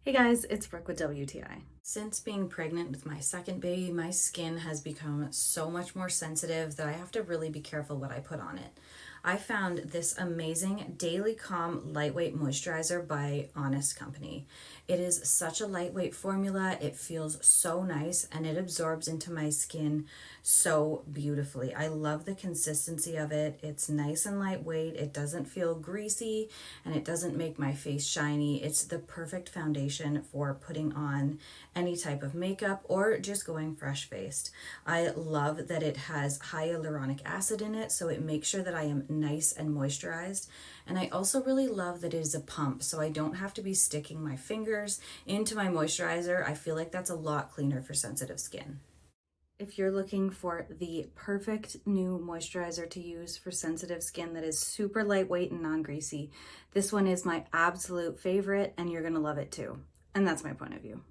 Hey guys, it's Brooke with WTI. Since being pregnant with my second baby, my skin has become so much more sensitive that I have to really be careful what I put on it. I found this amazing Daily Calm Lightweight Moisturizer by Honest Company. It is such a lightweight formula, it feels so nice, and it absorbs into my skin so beautifully. I love the consistency of it. It's nice and lightweight, it doesn't feel greasy, and it doesn't make my face shiny. It's the perfect foundation for putting on any type of makeup or just going fresh faced. I love that it has hyaluronic acid in it, so it makes sure that I am nice and moisturized. And I also really love that it is a pump, so I don't have to be sticking my fingers into my moisturizer. I feel like that's a lot cleaner for sensitive skin. If you're looking for the perfect new moisturizer to use for sensitive skin that is super lightweight and non-greasy, this one is my absolute favorite and you're gonna love it too. And that's my point of view.